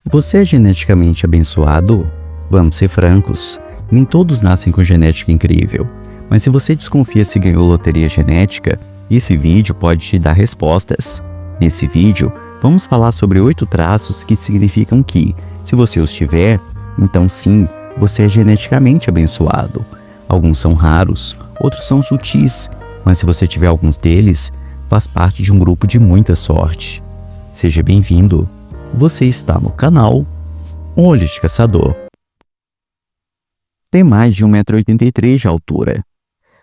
Você é geneticamente abençoado? Vamos ser francos, nem todos nascem com genética incrível. Mas se você desconfia se ganhou loteria genética, esse vídeo pode te dar respostas. Nesse vídeo, vamos falar sobre 8 traços que significam que, se você os tiver, então sim, você é geneticamente abençoado. Alguns são raros, outros são sutis, mas se você tiver alguns deles, faz parte de um grupo de muita sorte. Seja bem-vindo. Você está no canal Olho de Caçador. Tem mais de 1,83 m de altura.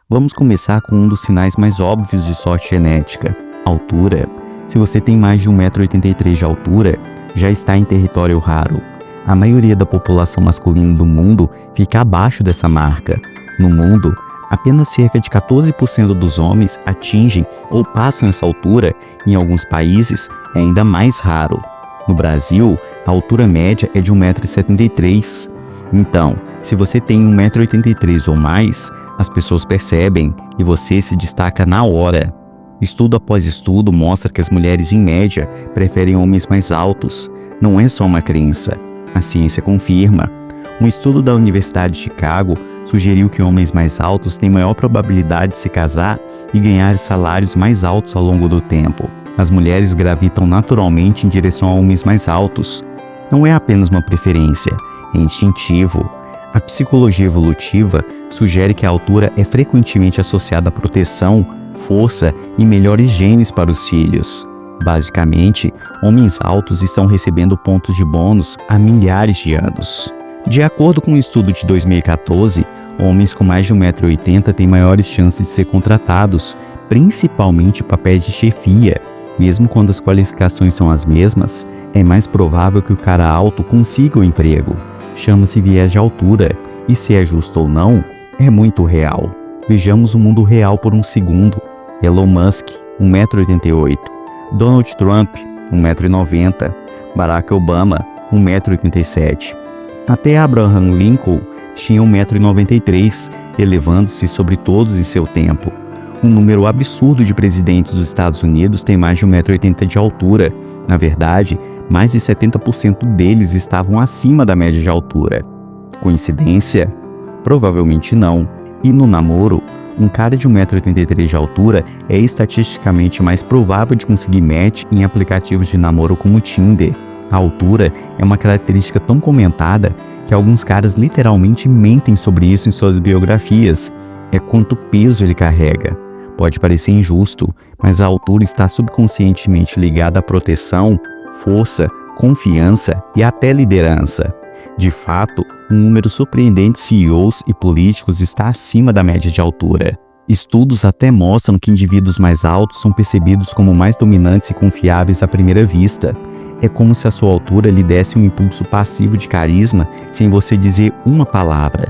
Vamos começar com um dos sinais mais óbvios de sorte genética, altura. Se você tem mais de 1,83 m de altura, já está em território raro. A maioria da população masculina do mundo fica abaixo dessa marca. No mundo, apenas cerca de 14% dos homens atingem ou passam essa altura, e em alguns países é ainda mais raro. No Brasil, a altura média é de 1,73 m. Então, se você tem 1,83 m ou mais, as pessoas percebem e você se destaca na hora. Estudo após estudo mostra que as mulheres, em média, preferem homens mais altos. Não é só uma crença. A ciência confirma. Um estudo da Universidade de Chicago sugeriu que homens mais altos têm maior probabilidade de se casar e ganhar salários mais altos ao longo do tempo. As mulheres gravitam naturalmente em direção a homens mais altos. Não é apenas uma preferência, é instintivo. A psicologia evolutiva sugere que a altura é frequentemente associada à proteção, força e melhores genes para os filhos. Basicamente, homens altos estão recebendo pontos de bônus há milhares de anos. De acordo com um estudo de 2014, homens com mais de 1,80 m têm maiores chances de ser contratados, principalmente em papéis de chefia. Mesmo quando as qualificações são as mesmas, é mais provável que o cara alto consiga o emprego. Chama-se viés de altura, e se é justo ou não, é muito real. Vejamos o mundo real por um segundo. Elon Musk, 1,88 m. Donald Trump, 1,90 m. Barack Obama, 1,87 m. Até Abraham Lincoln tinha 1,93 m, elevando-se sobre todos em seu tempo. Um número absurdo de presidentes dos Estados Unidos tem mais de 1,80 m de altura. Na verdade, mais de 70% deles estavam acima da média de altura. Coincidência? Provavelmente não. E no namoro, um cara de 1,83 m de altura é estatisticamente mais provável de conseguir match em aplicativos de namoro como o Tinder. A altura é uma característica tão comentada que alguns caras literalmente mentem sobre isso em suas biografias. É quanto peso ele carrega. Pode parecer injusto, mas a altura está subconscientemente ligada à proteção, força, confiança e até liderança. De fato, um número surpreendente de CEOs e políticos está acima da média de altura. Estudos até mostram que indivíduos mais altos são percebidos como mais dominantes e confiáveis à primeira vista. É como se a sua altura lhe desse um impulso passivo de carisma sem você dizer uma palavra.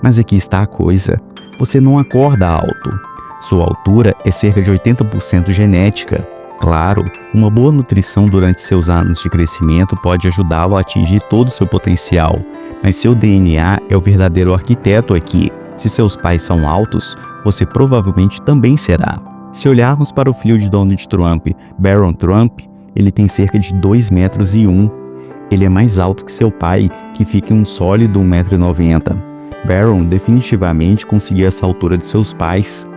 Mas aqui está a coisa: você não acorda alto. Sua altura é cerca de 80% genética. Claro, uma boa nutrição durante seus anos de crescimento pode ajudá-lo a atingir todo o seu potencial, mas seu DNA é o verdadeiro arquiteto aqui. Se seus pais são altos, você provavelmente também será. Se olharmos para o filho de Donald Trump, Barron Trump, ele tem cerca de 2,01 m. Ele é mais alto que seu pai, que fica em um sólido 1,90 m. Barron definitivamente conseguiu essa altura de seus pais.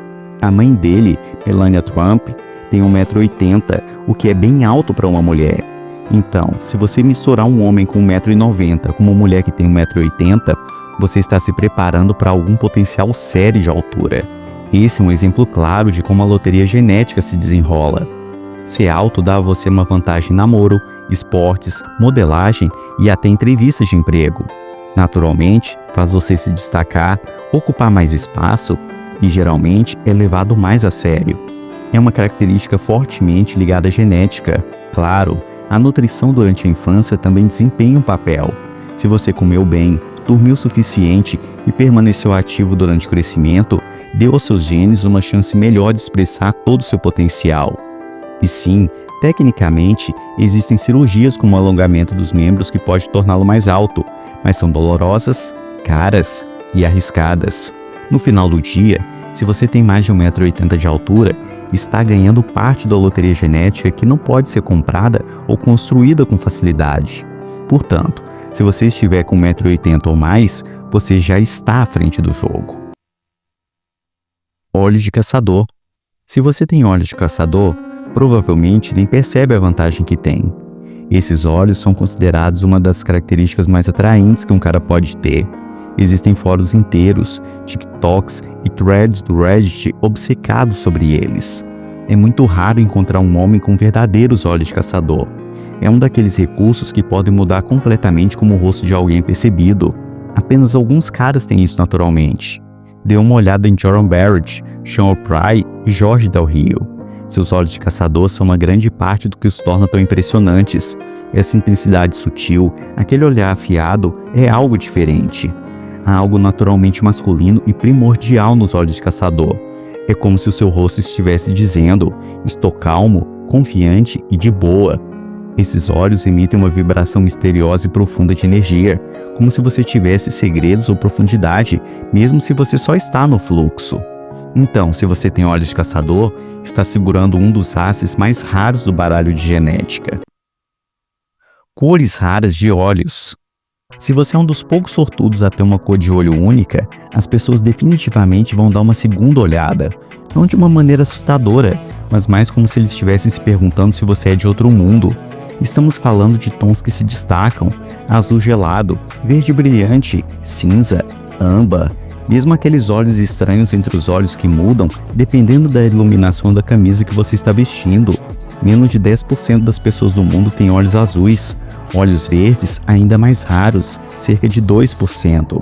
A mãe dele, Melania Trump, tem 1,80 m, o que é bem alto para uma mulher. Então, se você misturar um homem com 1,90 m com uma mulher que tem 1,80 m, você está se preparando para algum potencial sério de altura. Esse é um exemplo claro de como a loteria genética se desenrola. Ser alto dá a você uma vantagem em namoro, esportes, modelagem e até entrevistas de emprego. Naturalmente, faz você se destacar, ocupar mais espaço e geralmente é levado mais a sério. É uma característica fortemente ligada à genética. Claro, a nutrição durante a infância também desempenha um papel. Se você comeu bem, dormiu o suficiente e permaneceu ativo durante o crescimento, deu aos seus genes uma chance melhor de expressar todo o seu potencial. E sim, tecnicamente, existem cirurgias como o alongamento dos membros que pode torná-lo mais alto, mas são dolorosas, caras e arriscadas. No final do dia, se você tem mais de 1,80 m de altura, está ganhando parte da loteria genética que não pode ser comprada ou construída com facilidade. Portanto, se você estiver com 1,80 m ou mais, você já está à frente do jogo. Olhos de caçador. Se você tem olhos de caçador, provavelmente nem percebe a vantagem que tem. Esses olhos são considerados uma das características mais atraentes que um cara pode ter. Existem fóruns inteiros, TikToks e threads do Reddit obcecados sobre eles. É muito raro encontrar um homem com verdadeiros olhos de caçador. É um daqueles recursos que podem mudar completamente como o rosto de alguém é percebido. Apenas alguns caras têm isso naturalmente. Dê uma olhada em Jordan Barrett, Sean O'Pride e Jorge Del Rio. Seus olhos de caçador são uma grande parte do que os torna tão impressionantes. Essa intensidade sutil, aquele olhar afiado, é algo diferente. Há algo naturalmente masculino e primordial nos olhos de caçador. É como se o seu rosto estivesse dizendo: estou calmo, confiante e de boa. Esses olhos emitem uma vibração misteriosa e profunda de energia, como se você tivesse segredos ou profundidade, mesmo se você só está no fluxo. Então, se você tem olhos de caçador, está segurando um dos asses mais raros do baralho de genética. Cores raras de olhos. Se você é um dos poucos sortudos a ter uma cor de olho única, as pessoas definitivamente vão dar uma segunda olhada, não de uma maneira assustadora, mas mais como se eles estivessem se perguntando se você é de outro mundo. Estamos falando de tons que se destacam: azul gelado, verde brilhante, cinza, âmbar, mesmo aqueles olhos estranhos entre os olhos que mudam dependendo da iluminação da camisa que você está vestindo. Menos de 10% das pessoas do mundo têm olhos azuis. Olhos verdes ainda mais raros, cerca de 2%.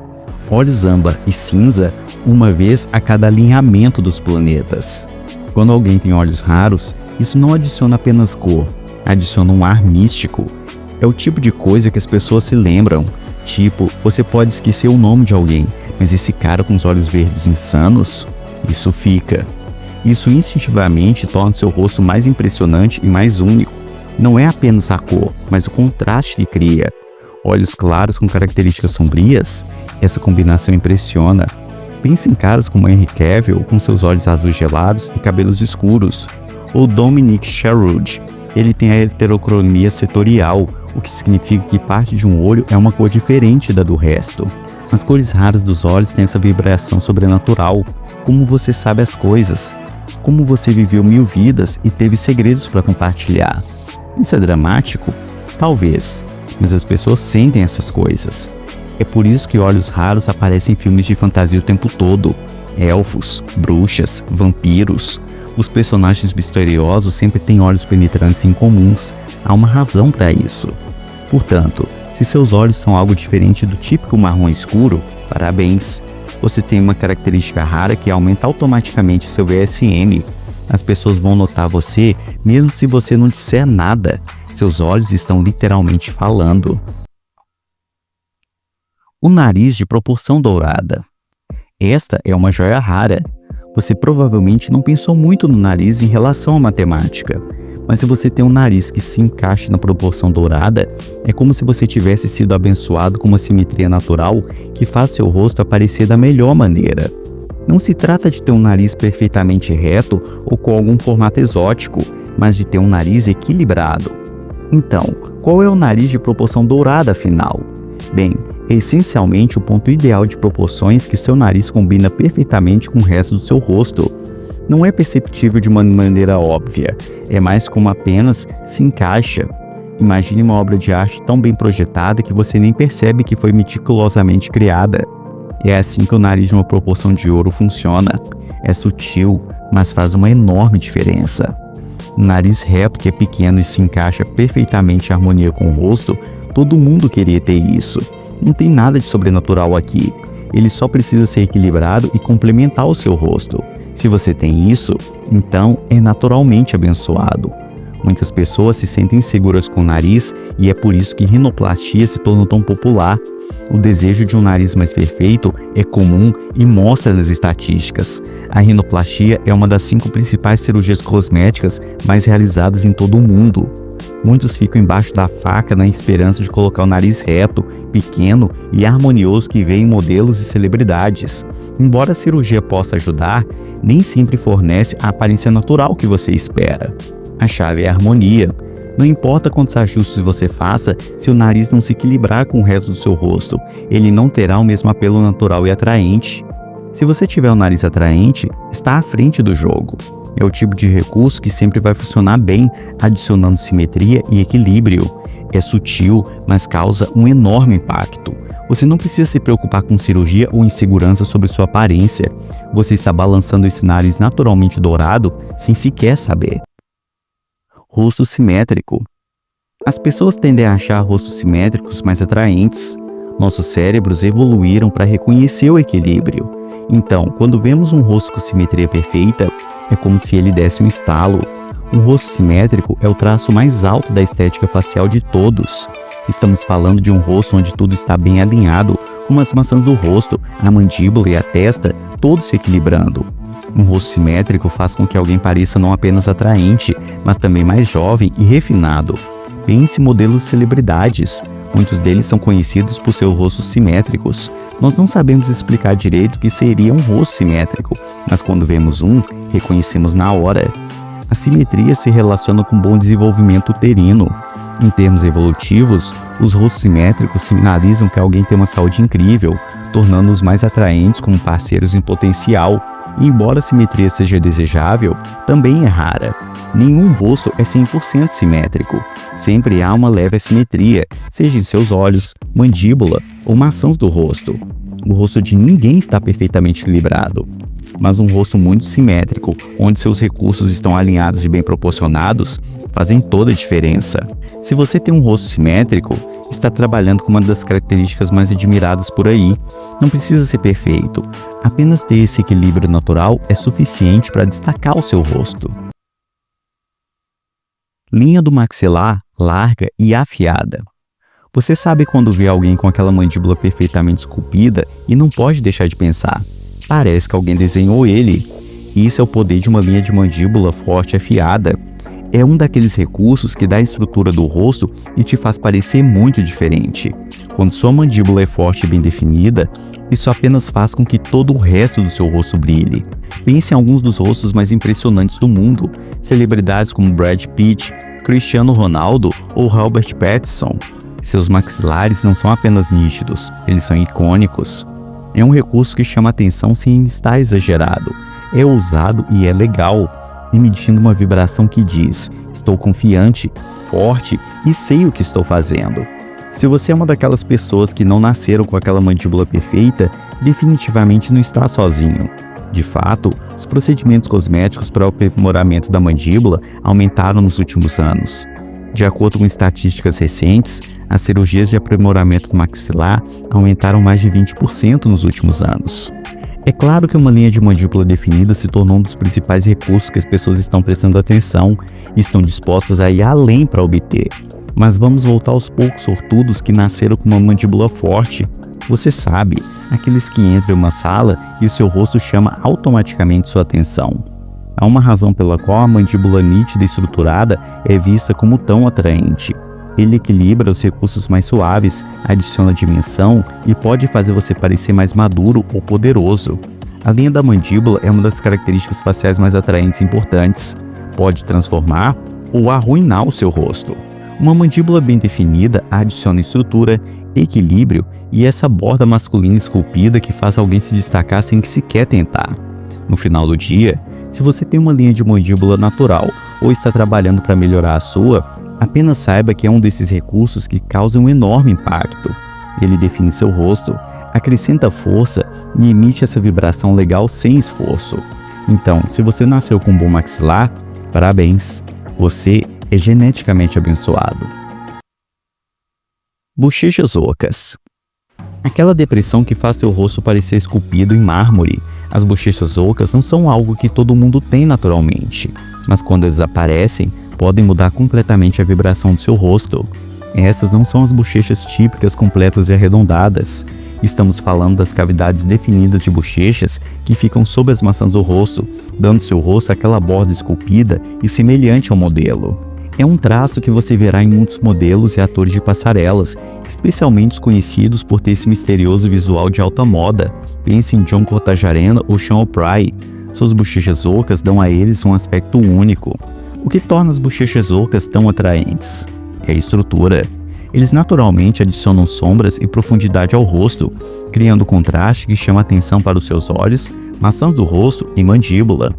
Olhos âmbar e cinza, uma vez a cada alinhamento dos planetas. Quando alguém tem olhos raros, isso não adiciona apenas cor, adiciona um ar místico. É o tipo de coisa que as pessoas se lembram. Tipo, você pode esquecer o nome de alguém, mas esse cara com os olhos verdes insanos, isso fica. Isso instintivamente torna seu rosto mais impressionante e mais único. Não é apenas a cor, mas o contraste que cria. Olhos claros com características sombrias, essa combinação impressiona. Pense em caras como Henry Cavill, com seus olhos azuis gelados e cabelos escuros, ou Dominic Sherwood. Ele tem a heterocromia setorial, o que significa que parte de um olho é uma cor diferente da do resto. As cores raras dos olhos têm essa vibração sobrenatural. Como você sabe as coisas? Como você viveu 1000 vidas e teve segredos para compartilhar? Isso é dramático? Talvez, mas as pessoas sentem essas coisas. É por isso que olhos raros aparecem em filmes de fantasia o tempo todo. Elfos, bruxas, vampiros. Os personagens misteriosos sempre têm olhos penetrantes e incomuns. Há uma razão para isso. Portanto, se seus olhos são algo diferente do típico marrom escuro, parabéns. Você tem uma característica rara que aumenta automaticamente seu VSM. As pessoas vão notar você mesmo se você não disser nada. Seus olhos estão literalmente falando. O nariz de proporção dourada. Esta é uma joia rara. Você provavelmente não pensou muito no nariz em relação à matemática. Mas se você tem um nariz que se encaixa na proporção dourada, é como se você tivesse sido abençoado com uma simetria natural que faz seu rosto aparecer da melhor maneira. Não se trata de ter um nariz perfeitamente reto ou com algum formato exótico, mas de ter um nariz equilibrado. Então, qual é o nariz de proporção dourada afinal? Bem, é essencialmente o ponto ideal de proporções que seu nariz combina perfeitamente com o resto do seu rosto. Não é perceptível de uma maneira óbvia, é mais como apenas se encaixa. Imagine uma obra de arte tão bem projetada que você nem percebe que foi meticulosamente criada. É assim que o nariz de uma proporção de ouro funciona. É sutil, mas faz uma enorme diferença. Um nariz reto que é pequeno e se encaixa perfeitamente em harmonia com o rosto, todo mundo queria ter isso. Não tem nada de sobrenatural aqui. Ele só precisa ser equilibrado e complementar o seu rosto. Se você tem isso, então é naturalmente abençoado. Muitas pessoas se sentem inseguras com o nariz e é por isso que rinoplastia se tornou tão popular. O desejo de um nariz mais perfeito é comum e mostra nas estatísticas. A rinoplastia é uma das 5 principais cirurgias cosméticas mais realizadas em todo o mundo. Muitos ficam embaixo da faca na esperança de colocar o nariz reto, pequeno e harmonioso que vê em modelos e celebridades. Embora a cirurgia possa ajudar, nem sempre fornece a aparência natural que você espera. A chave é a harmonia. Não importa quantos ajustes você faça, se o nariz não se equilibrar com o resto do seu rosto, ele não terá o mesmo apelo natural e atraente. Se você tiver um nariz atraente, está à frente do jogo. É o tipo de recurso que sempre vai funcionar bem, adicionando simetria e equilíbrio. É sutil, mas causa um enorme impacto. Você não precisa se preocupar com cirurgia ou insegurança sobre sua aparência. Você está balançando esse nariz naturalmente dourado sem sequer saber. Rosto simétrico. As pessoas tendem a achar rostos simétricos mais atraentes. Nossos cérebros evoluíram para reconhecer o equilíbrio. Então, quando vemos um rosto com simetria perfeita, é como se ele desse um estalo. Um rosto simétrico é o traço mais alto da estética facial de todos. Estamos falando de um rosto onde tudo está bem alinhado, como as maçãs do rosto, a mandíbula e a testa, todos se equilibrando. Um rosto simétrico faz com que alguém pareça não apenas atraente, mas também mais jovem e refinado. Pense em modelos de celebridades. Muitos deles são conhecidos por seus rostos simétricos. Nós não sabemos explicar direito o que seria um rosto simétrico, mas quando vemos um, reconhecemos na hora. A simetria se relaciona com bom desenvolvimento uterino. Em termos evolutivos, os rostos simétricos sinalizam que alguém tem uma saúde incrível, tornando-os mais atraentes como parceiros em potencial. E embora a simetria seja desejável, também é rara. Nenhum rosto é 100% simétrico. Sempre há uma leve assimetria, seja em seus olhos, mandíbula ou maçãs do rosto. O rosto de ninguém está perfeitamente equilibrado. Mas um rosto muito simétrico, onde seus recursos estão alinhados e bem proporcionados, fazem toda a diferença. Se você tem um rosto simétrico, está trabalhando com uma das características mais admiradas por aí. Não precisa ser perfeito. Apenas ter esse equilíbrio natural é suficiente para destacar o seu rosto. Linha do maxilar larga e afiada. Você sabe quando vê alguém com aquela mandíbula perfeitamente esculpida e não pode deixar de pensar: parece que alguém desenhou ele. Isso é o poder de uma linha de mandíbula forte e afiada. É um daqueles recursos que dá a estrutura do rosto e te faz parecer muito diferente. Quando sua mandíbula é forte e bem definida, isso apenas faz com que todo o resto do seu rosto brilhe. Pense em alguns dos rostos mais impressionantes do mundo, celebridades como Brad Pitt, Cristiano Ronaldo ou Robert Pattinson. Seus maxilares não são apenas nítidos, eles são icônicos. É um recurso que chama atenção sem estar exagerado. É ousado e é legal, emitindo uma vibração que diz: estou confiante, forte e sei o que estou fazendo. Se você é uma daquelas pessoas que não nasceram com aquela mandíbula perfeita, definitivamente não está sozinho. De fato, os procedimentos cosméticos para o aprimoramento da mandíbula aumentaram nos últimos anos. De acordo com estatísticas recentes, as cirurgias de aprimoramento do maxilar aumentaram mais de 20% nos últimos anos. É claro que uma linha de mandíbula definida se tornou um dos principais recursos que as pessoas estão prestando atenção e estão dispostas a ir além para obter. Mas vamos voltar aos poucos sortudos que nasceram com uma mandíbula forte. Você sabe, aqueles que entram em uma sala e o seu rosto chama automaticamente sua atenção. Há uma razão pela qual a mandíbula nítida e estruturada é vista como tão atraente. Ele equilibra os recursos mais suaves, adiciona dimensão e pode fazer você parecer mais maduro ou poderoso. A linha da mandíbula é uma das características faciais mais atraentes e importantes. Pode transformar ou arruinar o seu rosto. Uma mandíbula bem definida adiciona estrutura, equilíbrio e essa borda masculina esculpida que faz alguém se destacar sem que sequer tentar. No final do dia, se você tem uma linha de mandíbula natural ou está trabalhando para melhorar a sua, apenas saiba que é um desses recursos que causa um enorme impacto. Ele define seu rosto, acrescenta força e emite essa vibração legal sem esforço. Então, se você nasceu com um bom maxilar, parabéns! Você é geneticamente abençoado. Bochechas ocas. Aquela depressão que faz seu rosto parecer esculpido em mármore. As bochechas ocas não são algo que todo mundo tem naturalmente, mas quando eles aparecem, podem mudar completamente a vibração do seu rosto. Essas não são as bochechas típicas completas e arredondadas. Estamos falando das cavidades definidas de bochechas que ficam sob as maçãs do rosto, dando seu rosto aquela borda esculpida e semelhante ao modelo. É um traço que você verá em muitos modelos e atores de passarelas, especialmente os conhecidos por ter esse misterioso visual de alta moda. Pense em John Cortajarena ou Sean O'Prey. Suas bochechas ocas dão a eles um aspecto único. O que torna as bochechas ocas tão atraentes é a estrutura. Eles naturalmente adicionam sombras e profundidade ao rosto, criando contraste que chama atenção para os seus olhos, maçãs do rosto e mandíbula.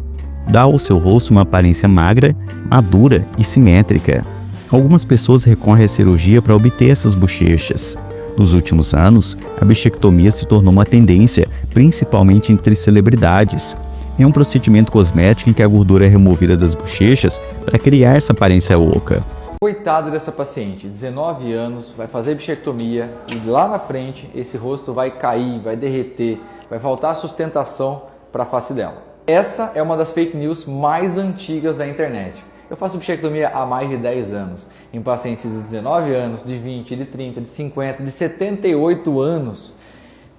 Dá ao seu rosto uma aparência magra, madura e simétrica. Algumas pessoas recorrem à cirurgia para obter essas bochechas. Nos últimos anos, a bichectomia se tornou uma tendência, principalmente entre celebridades. É um procedimento cosmético em que a gordura é removida das bochechas para criar essa aparência oca. Coitada dessa paciente, 19 anos, vai fazer bichectomia e lá na frente esse rosto vai cair, vai derreter, vai faltar sustentação para a face dela. Essa é uma das fake news mais antigas da internet. Eu faço bichectomia há mais de 10 anos, em pacientes de 19 anos, de 20, de 30, de 50, de 78 anos,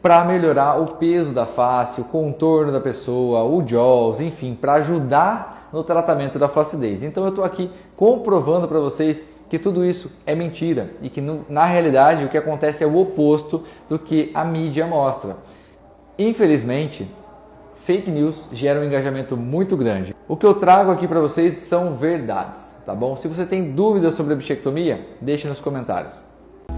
para melhorar o peso da face, o contorno da pessoa, o jaws, enfim, para ajudar no tratamento da flacidez. Então eu estou aqui comprovando para vocês que tudo isso é mentira e que na realidade o que acontece é o oposto do que a mídia mostra. Infelizmente, fake news geram um engajamento muito grande. O que eu trago aqui para vocês são verdades, tá bom? Se você tem dúvidas sobre a bichectomia, deixe nos comentários.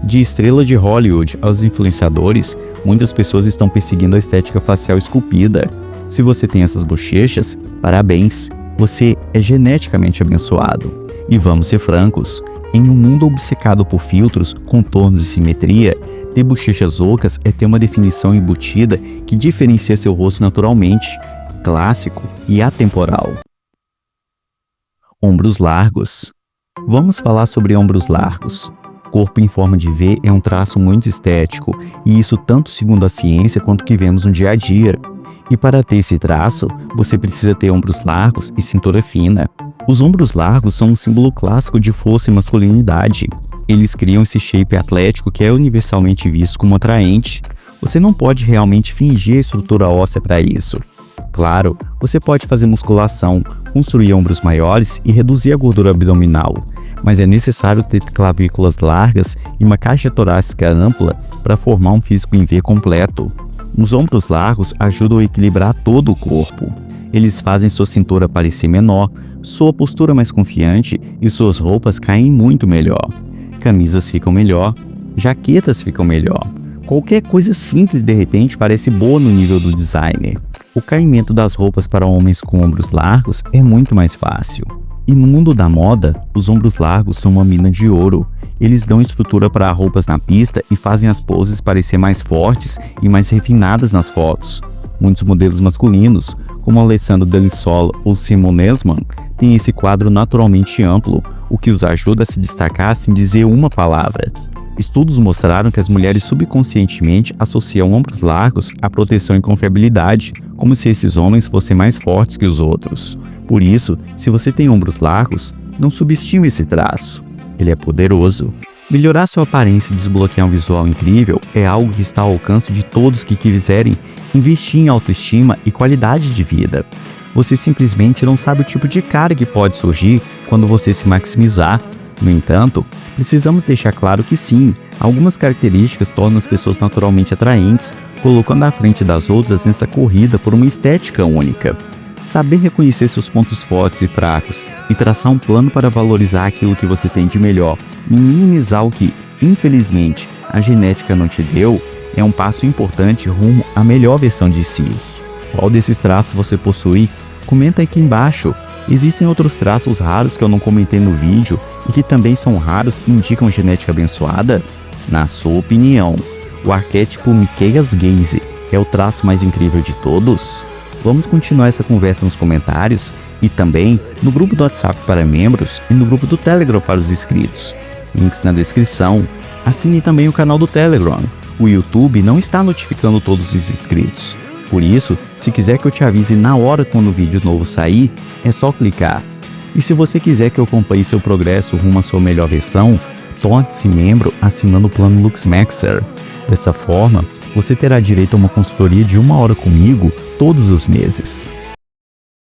De estrela de Hollywood aos influenciadores, muitas pessoas estão perseguindo a estética facial esculpida. Se você tem essas bochechas, parabéns! Você é geneticamente abençoado. E vamos ser francos, em um mundo obcecado por filtros, contornos e simetria, ter bochechas ocas é ter uma definição embutida que diferencia seu rosto naturalmente, clássico e atemporal. Ombros largos. Vamos falar sobre ombros largos. Corpo em forma de V é um traço muito estético, e isso tanto segundo a ciência quanto o que vemos no dia a dia. E para ter esse traço, você precisa ter ombros largos e cintura fina. Os ombros largos são um símbolo clássico de força e masculinidade. Eles criam esse shape atlético que é universalmente visto como atraente. Você não pode realmente fingir a estrutura óssea para isso. Claro, você pode fazer musculação, construir ombros maiores e reduzir a gordura abdominal, mas é necessário ter clavículas largas e uma caixa torácica ampla para formar um físico em V completo. Os ombros largos ajudam a equilibrar todo o corpo. Eles fazem sua cintura parecer menor, sua postura mais confiante e suas roupas caem muito melhor. Camisas ficam melhor, jaquetas ficam melhor. Qualquer coisa simples de repente parece boa no nível do designer. O caimento das roupas para homens com ombros largos é muito mais fácil. E no mundo da moda, os ombros largos são uma mina de ouro. Eles dão estrutura para roupas na pista e fazem as poses parecer mais fortes e mais refinadas nas fotos. Muitos modelos masculinos, como Alessandro Delisole ou Simon Nesman, têm esse quadro naturalmente amplo, o que os ajuda a se destacar sem dizer uma palavra. Estudos mostraram que as mulheres subconscientemente associam ombros largos à proteção e confiabilidade, como se esses homens fossem mais fortes que os outros. Por isso, se você tem ombros largos, não subestime esse traço. Ele é poderoso. Melhorar sua aparência e desbloquear um visual incrível é algo que está ao alcance de todos que quiserem investir em autoestima e qualidade de vida. Você simplesmente não sabe o tipo de cara que pode surgir quando você se maximizar. No entanto, precisamos deixar claro que sim, algumas características tornam as pessoas naturalmente atraentes, colocando à frente das outras nessa corrida por uma estética única. Saber reconhecer seus pontos fortes e fracos e traçar um plano para valorizar aquilo que você tem de melhor e minimizar o que, infelizmente, a genética não te deu, é um passo importante rumo à melhor versão de si. Qual desses traços você possui? Comenta aqui embaixo. Existem outros traços raros que eu não comentei no vídeo e que também são raros e indicam genética abençoada? Na sua opinião, o arquétipo Miqueias Gaze é o traço mais incrível de todos? Vamos continuar essa conversa nos comentários e também no grupo do WhatsApp para membros e no grupo do Telegram para os inscritos. Links na descrição. Assine também o canal do Telegram. O YouTube não está notificando todos os inscritos. Por isso, se quiser que eu te avise na hora quando o vídeo novo sair, é só clicar. E se você quiser que eu acompanhe seu progresso rumo à sua melhor versão, torne-se membro assinando o plano LuxMaxer. Dessa forma, você terá direito a uma consultoria de 1 hora comigo todos os meses.